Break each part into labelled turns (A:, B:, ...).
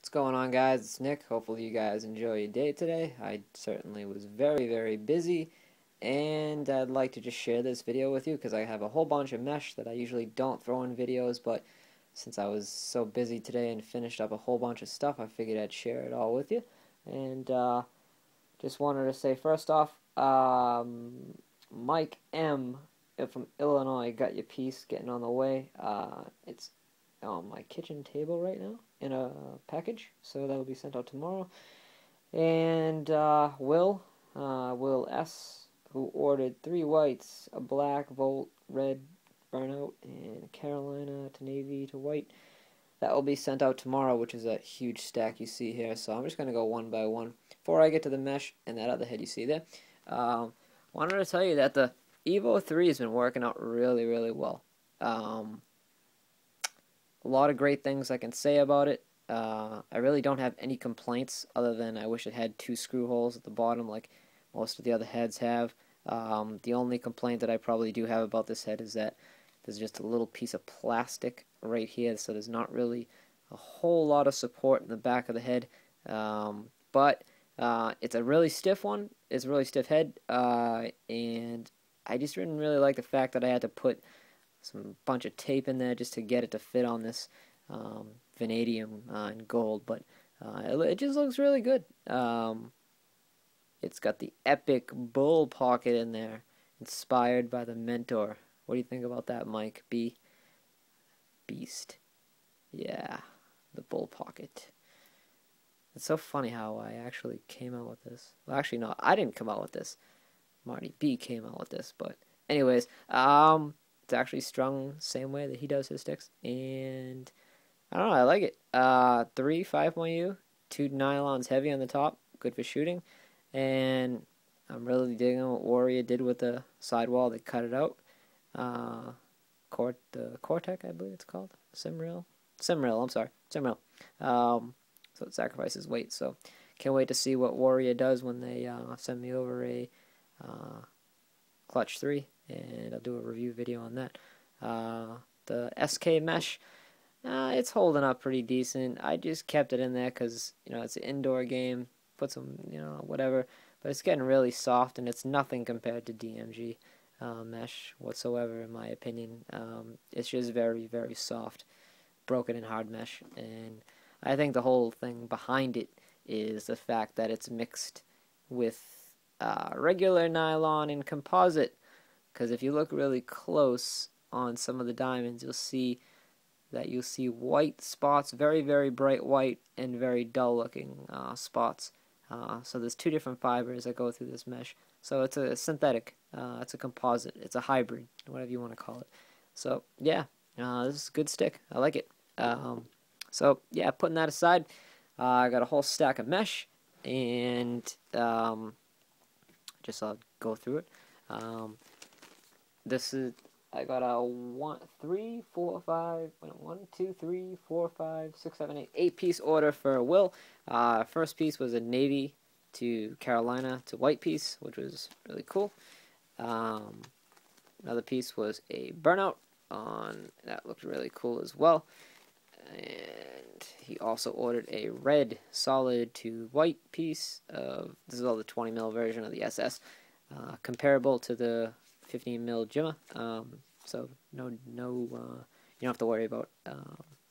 A: What's going on, guys? It's Nick. Hopefully you guys enjoy your day today. I certainly was very busy, and I'd like to just share this video with you because I have a whole bunch of mesh that I usually don't throw in videos, but since I was so busy today and finished up a whole bunch of stuff, I figured I'd share it all with you. And just wanted to say first off, Mike M from Illinois got your piece getting on the way. It's on my kitchen table right now in a package, so that will be sent out tomorrow. And Will S, who ordered 3 whites, a black, Volt, red, burnout, and Carolina to navy to white. That will be sent out tomorrow, which is a huge stack you see here. So I'm just going to go one by one before I get to the mesh and that other head you see there. Wanted to tell you that the Evo 3 has been working out really well. A lot of great things I can say about it. I really don't have any complaints other than I wish it had 2 screw holes at the bottom like most of the other heads have. The only complaint that I probably do have about this head is that there's just a little piece of plastic right here, so there's not really a whole lot of support in the back of the head. But it's a really stiff one. It's a really stiff head, and I just didn't really like the fact that I had to put some bunch of tape in there just to get it to fit on this vanadium and gold, but it just looks really good. It's got the epic bull pocket in there, inspired by the Mentor. What do you think about that, Mike B? Beast. Yeah, the bull pocket. It's so funny how I actually came out with this. Well, actually, no, I didn't come out with this. Marty B came out with this, but anyways, it's actually strung the same way that he does his sticks, and I don't know, I like it. 3 5.U, 2 nylons heavy on the top, good for shooting, and I'm really digging what Warrior did with the sidewall. They cut it out. The Cortec, I believe it's called, Simrail, I'm sorry, Simrail. So it sacrifices weight. So can't wait to see what Warrior does when they send me over a Clutch 3, and I'll do a review video on that. The SK mesh, it's holding up pretty decent. I just kept it in there because, it's an indoor game. Put some, whatever. But it's getting really soft, and it's nothing compared to DMG mesh whatsoever, in my opinion. It's just very soft, broken and hard mesh. And I think the whole thing behind it is the fact that it's mixed with regular nylon and composite. Because if you look really close on some of the diamonds, you'll see white spots, very bright white, and very dull looking spots. So there's 2 different fibers that go through this mesh. So it's a synthetic, it's a composite, it's a hybrid, whatever you want to call it. So yeah, this is a good stick. I like it. So yeah, putting that aside, I got a whole stack of mesh, and just I'll go through it. This is, I got a 1, 2, 3, 4, 5, 6, 7, 8, 8-piece order for Will. First piece was a navy to Carolina to white piece, which was really cool. Another piece was a burnout that looked really cool as well. And he also ordered a red solid to white piece of, this is all the 20 mil version of the SS, comparable to the 15 mil Gemma. So no, you don't have to worry about,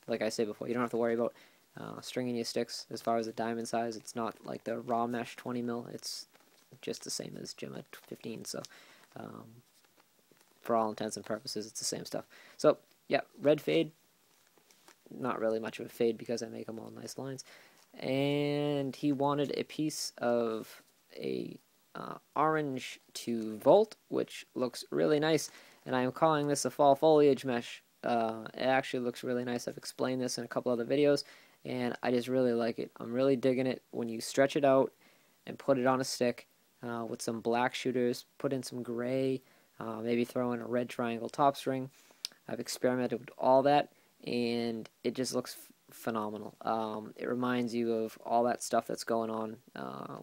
A: like I said before, you don't have to worry about stringing your sticks as far as the diamond size. It's not like the raw mesh 20 mil. It's just the same as Gemma 15. So for all intents and purposes, it's the same stuff. So yeah, red fade. Not really much of a fade because I make them all nice lines. And he wanted a piece of a orange to Volt, which looks really nice, and I am calling this a Fall Foliage mesh. It actually looks really nice. I've explained this in a couple other videos, and I just really like it. I'm really digging it when you stretch it out and put it on a stick with some black shooters, put in some gray, maybe throw in a red triangle top string. I've experimented with all that, and it just looks phenomenal. It reminds you of all that stuff that's going on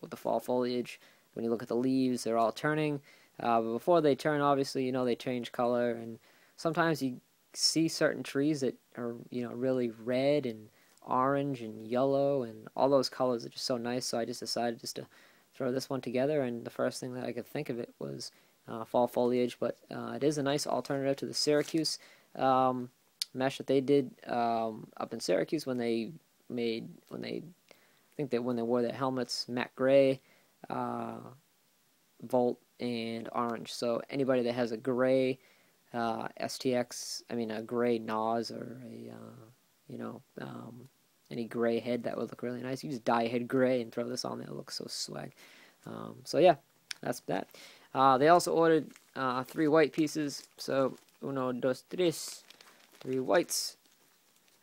A: with the fall foliage. When you look at the leaves, they're all turning. But before they turn, obviously, they change color, and sometimes you see certain trees that are, really red and orange and yellow, and all those colors are just so nice. So I just decided just to throw this one together, and the first thing that I could think of it was Fall Foliage. But it is a nice alternative to the Syracuse mesh that they did up in Syracuse when they wore their helmets, matte gray, Volt, and orange. So anybody that has a gray STX, a gray NOS, or any gray head, that would look really nice. You just dye head gray and throw this on there. It looks so swag. So yeah, that's that. They also ordered 3 white pieces. So 1, 2, 3, 3 whites.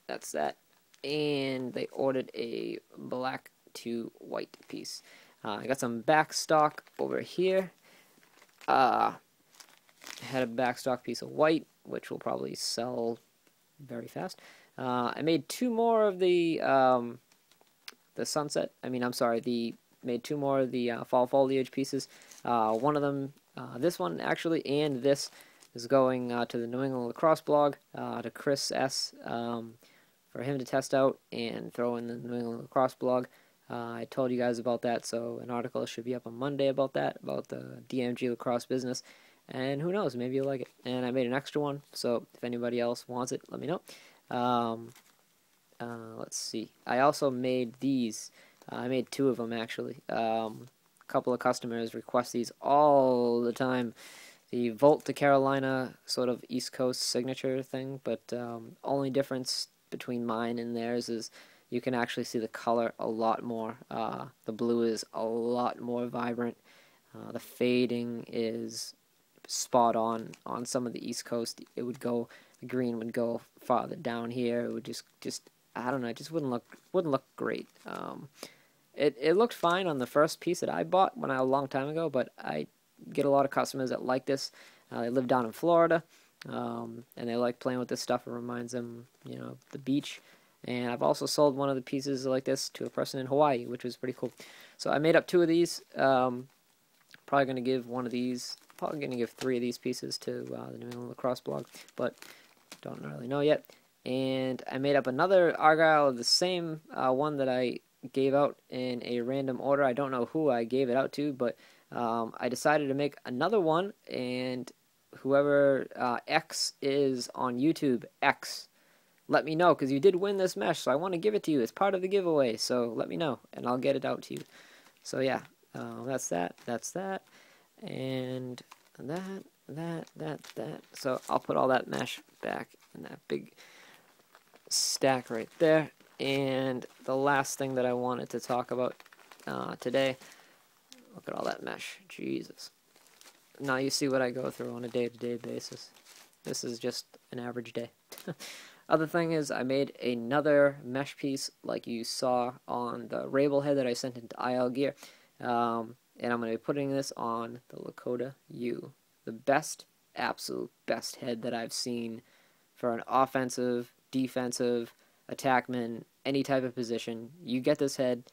A: That's that. And they ordered a black to white piece. I got some back stock over here. I had a back stock piece of white, which will probably sell very fast. I made 2 more of the sunset. Made 2 more of the fall foliage pieces. One of them, this one actually, and this is going to the New England Lacrosse blog, to Chris S, for him to test out and throw in the New England Lacrosse blog. I told you guys about that, so an article should be up on Monday about that, about the DMG lacrosse business. And who knows, maybe you'll like it. And I made an extra one, so if anybody else wants it, let me know. Let's see. I also made these. I made 2 of them, actually. A couple of customers request these all the time. The Volt to Carolina sort of East Coast signature thing, but only difference between mine and theirs is you can actually see the color a lot more. The blue is a lot more vibrant. The fading is spot on some of the East Coast. It would go, the green would go farther down here. It would just I don't know, it just wouldn't look great. It looked fine on the first piece that I bought a long time ago, but I get a lot of customers that like this. They live down in Florida, and they like playing with this stuff. It reminds them, the beach. And I've also sold one of the pieces like this to a person in Hawaii, which was pretty cool. So I made up 2 of these. Probably going to give 1 of these, probably going to give 3 of these pieces to the New England Lacrosse blog, but don't really know yet. And I made up another Argyle of the same one that I gave out in a random order. I don't know who I gave it out to, but I decided to make another one, and whoever X is on YouTube, X, let me know, because you did win this mesh, so I want to give it to you. It's part of the giveaway, so let me know, and I'll get it out to you. So yeah, that's that, and that. So I'll put all that mesh back in that big stack right there. And the last thing that I wanted to talk about today, look at all that mesh, Jesus. Now you see what I go through on a day-to-day basis. This is just an average day. Other thing is, I made another mesh piece like you saw on the Rabel head that I sent into IL Gear. And I'm going to be putting this on the Lakota U. The best, absolute best head that I've seen for an offensive, defensive, attackman, any type of position. You get this head,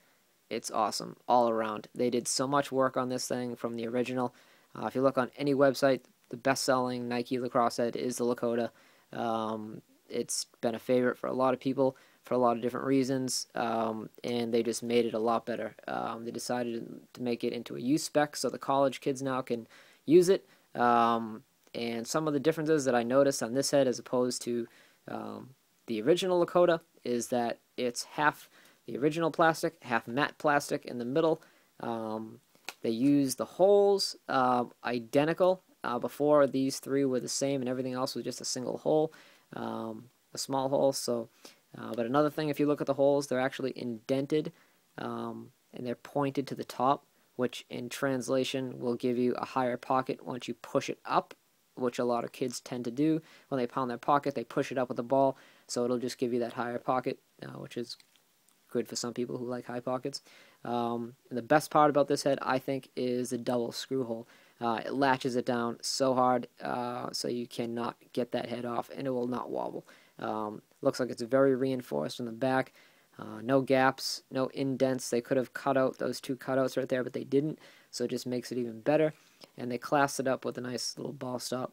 A: it's awesome all around. They did so much work on this thing from the original. If you look on any website, the best-selling Nike lacrosse head is the Lakota. It's been a favorite for a lot of people for a lot of different reasons, and they just made it a lot better. They decided to make it into a U spec so the college kids now can use it. And some of the differences that I noticed on this head as opposed to the original Lakota is that it's half the original plastic, half matte plastic in the middle. They use the holes identical. Before, these 3 were the same and everything else was just a single hole, a small hole. So, but another thing, if you look at the holes, they're actually indented and they're pointed to the top, which in translation will give you a higher pocket once you push it up, which a lot of kids tend to do. When they pound their pocket, they push it up with the ball, so it'll just give you that higher pocket, which is good for some people who like high pockets. And the best part about this head, I think, is the double screw hole. It latches it down so hard, so you cannot get that head off, and it will not wobble. Looks like it's very reinforced in the back. No gaps, no indents. They could have cut out those 2 cutouts right there, but they didn't, so it just makes it even better. And they classed it up with a nice little ball stop.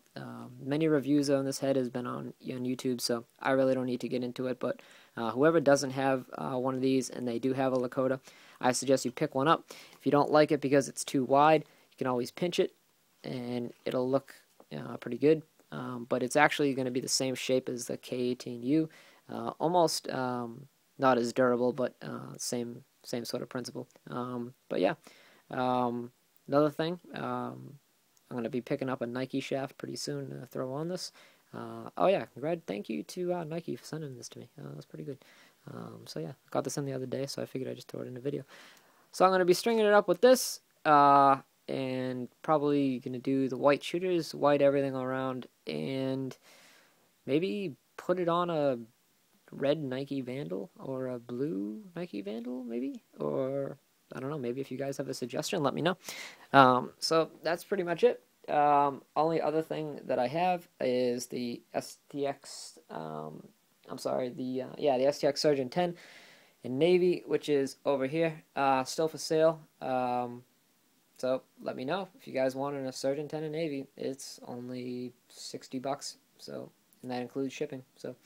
A: Many reviews on this head has been on YouTube, so I really don't need to get into it, but Whoever doesn't have one of these and they do have a Lakota, I suggest you pick one up. If you don't like it because it's too wide, you can always pinch it and it'll look pretty good. But it's actually going to be the same shape as the K18U, almost not as durable, but same sort of principle. But yeah, another thing, I'm going to be picking up a Nike shaft pretty soon to throw on this. Oh yeah, thank you to Nike for sending this to me. That's pretty good. So yeah, got this in the other day, so I figured I'd just throw it in a video. So I'm going to be stringing it up with this, and probably going to do the white shooters, white everything around, and maybe put it on a red Nike Vandal or a blue Nike Vandal, maybe? Or, I don't know, maybe if you guys have a suggestion, let me know. So that's pretty much it. Only other thing that I have is the STX, I'm sorry, the STX Surgeon 10 in Navy, which is over here, still for sale. So let me know if you guys want a Surgeon 10 in Navy. It's only $60, so, and that includes shipping. So,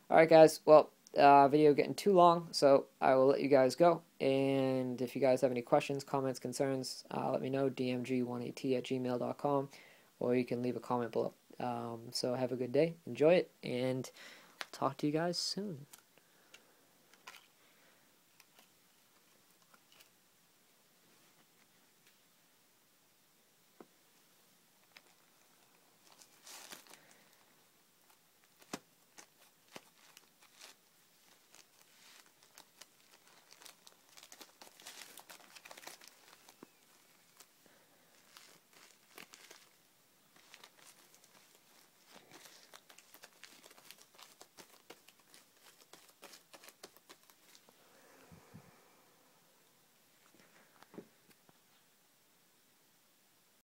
A: alright guys, well, video getting too long, so I will let you guys go. And if you guys have any questions, comments, concerns, let me know, dmg1at@gmail.com, or you can leave a comment below. So have a good day, enjoy it, and talk to you guys soon.